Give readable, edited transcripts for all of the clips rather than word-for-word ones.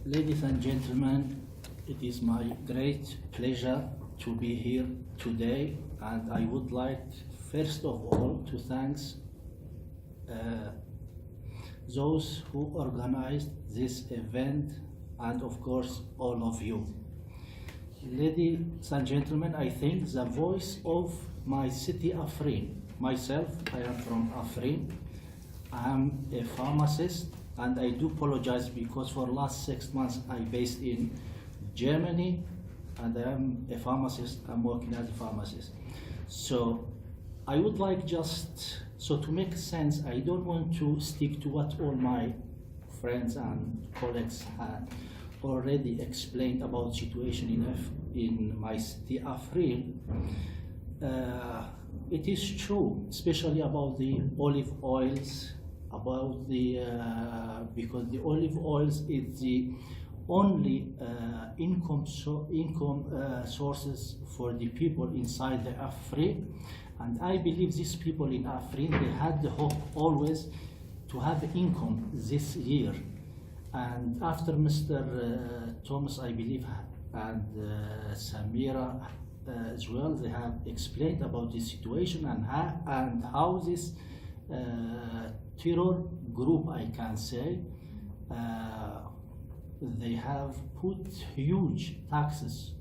Ladies and gentlemen, it is my great pleasure to be here today, and I would like first of all to thank those who organized this event and of course all of you. Ladies and gentlemen, I think the voice of my city Afrin, myself, I am from Afrin. I am a pharmacist, and I do apologize because for the last 6 months I based in Germany, and I am a pharmacist. I'm working as a pharmacist. So I would like to make sense, I don't want to stick to what all my friends and colleagues had already explained about situation in my city Afrin. It is true, especially about the olive oils, about the because the olive oils is the only income sources for the people inside the Afrin, and I believe these people in Afrin, they had the hope always to have income this year. And after Mr. Thomas, I believe, and Samira as well, they have explained about the situation and how this terror group, I can say, they have put huge taxes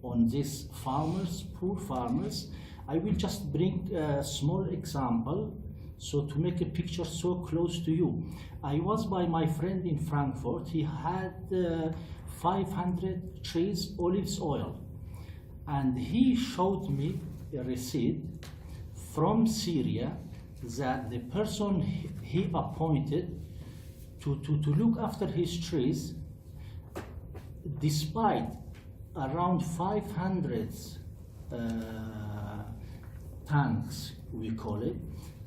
on these farmers, poor farmers. I will just bring a small example so to make a picture so close to you. I was by my friend in Frankfurt. He had 500 trees olive oil, and he showed me a receipt from Syria that the person he appointed to look after his trees, despite around 500 tanks, we call it,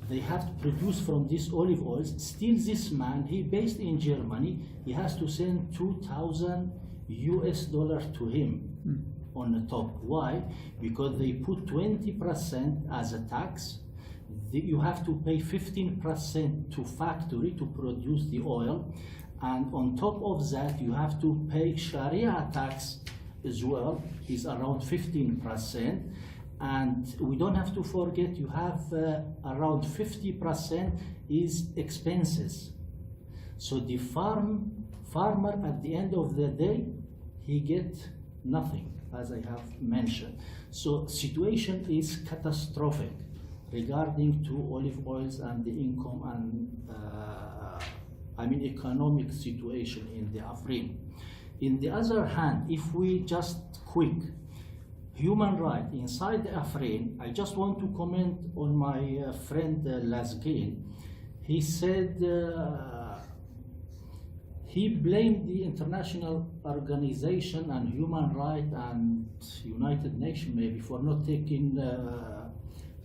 they have to produce from these olive oils. Still this man, he based in Germany, he has to send $2,000 to him on the top. Why? Because they put 20% as a tax. You have to pay 15% to factory to produce the oil, and on top of that you have to pay Sharia tax as well, is around 15%, and we don't have to forget you have around 50% is expenses. So the farmer at the end of the day, he gets nothing, as I have mentioned. So situation is catastrophic regarding to olive oils and the income and economic situation in the Afrin. In the other hand, if we just quick human rights inside the Afrin, I just want to comment on my friend Lazgin. He said he blamed the international organization and human rights and United Nations maybe for not taking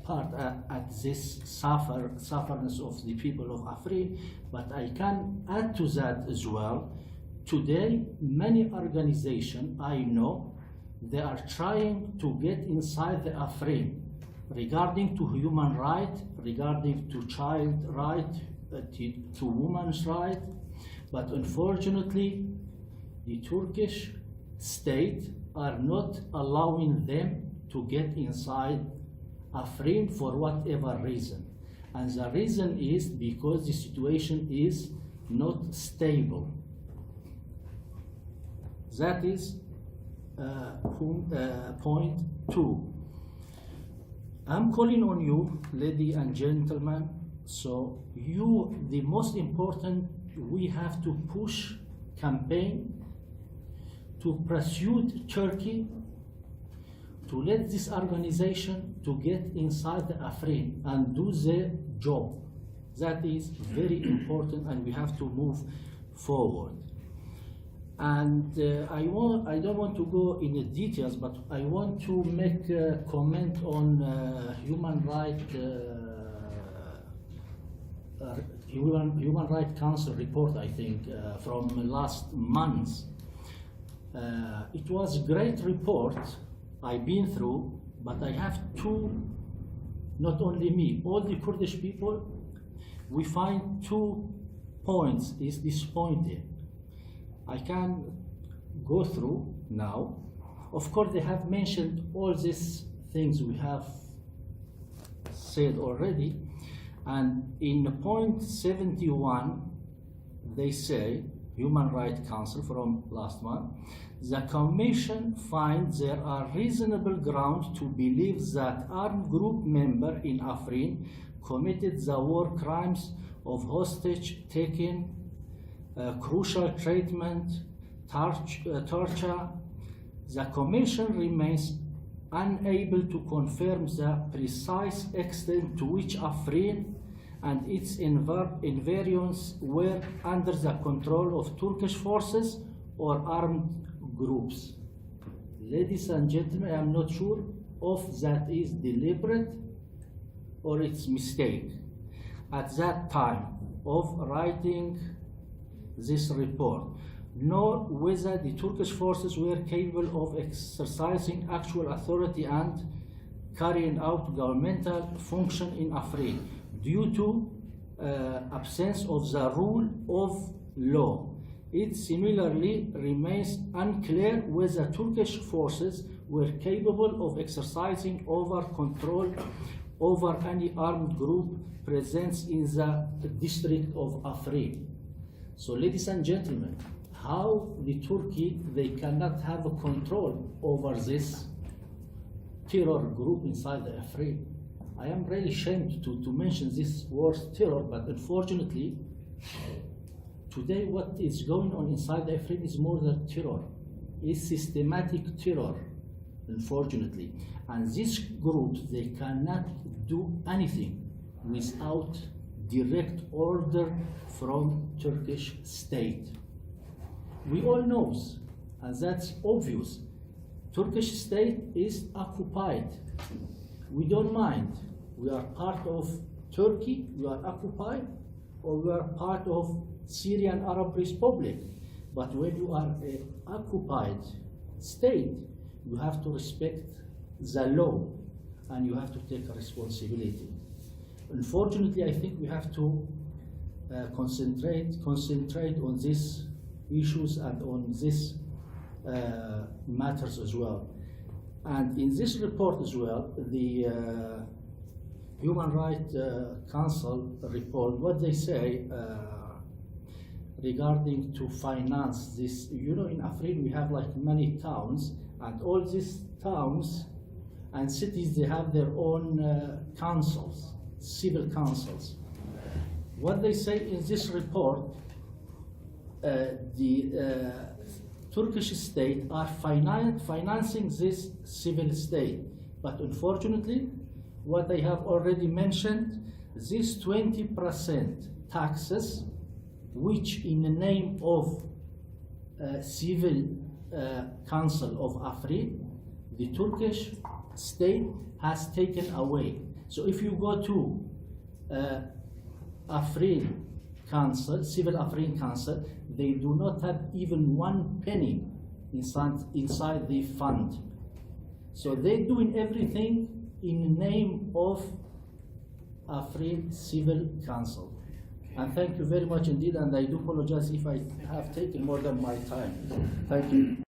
part at this sufferness of the people of Afrin, but I can add to that as well. Today, many organizations I know, they are trying to get inside the Afrin regarding to human rights, regarding to child rights, to women's rights, but unfortunately, the Turkish state are not allowing them to get inside Afrin for whatever reason. And the reason is because the situation is not stable. That is point 2. I'm calling on you, ladies and gentlemen, so the most important, we have to push campaign to pursue Turkey to let this organization to get inside the Afrin and do their job. That is very important, and we have to move forward. And I don't want to go in the details, but I want to make a comment on Human Rights Council report, I think, from last month. It was a great report I've been through, but I have two, not only me, all the Kurdish people, we find 2 points is disappointed. I can go through now. Of course, they have mentioned all these things we have said already, and in point 71, they say, Human Rights Council from last month, the Commission finds there are reasonable grounds to believe that armed group member in Afrin committed the war crimes of hostage taking, crucial treatment, torture. The Commission remains unable to confirm the precise extent to which Afrin and its environs were under the control of Turkish forces or armed groups. Ladies and gentlemen, I am not sure if that is deliberate or it's mistake. At that time of writing this report, nor whether the Turkish forces were capable of exercising actual authority and carrying out governmental function in Afrin due to absence of the rule of law. It similarly remains unclear whether Turkish forces were capable of exercising control over any armed group present in the district of Afrin. So, ladies and gentlemen, how the Turkey, they cannot have a control over this terror group inside the Afrin. I am really ashamed to mention this word terror, but unfortunately, today what is going on inside the Afrin is more than terror. It's systematic terror, unfortunately. And these groups, they cannot do anything without direct order from Turkish state. We all know, and that's obvious, Turkish state is occupied. We don't mind. We are part of Turkey, we are occupied, or we are part of Syrian Arab Republic. But when you are an occupied state, you have to respect the law and you have to take a responsibility. Unfortunately, I think we have to concentrate on these issues and on these matters as well. And in this report as well, the Human Rights Council report, what they say regarding to finance this, you know, in Afrin we have like many towns, and all these towns and cities, they have their own councils, civil councils. What they say in this report, the Turkish state are financing this civil state, but unfortunately, what I have already mentioned, this 20% taxes, which in the name of civil council of Afrin, the Turkish state has taken away. So if you go to Afrin Council, Civil Afrin Council, they do not have even 1 penny inside the fund. So they're doing everything in the name of Afrin Civil Council. And thank you very much indeed, and I do apologize if I have taken more than my time. Thank you.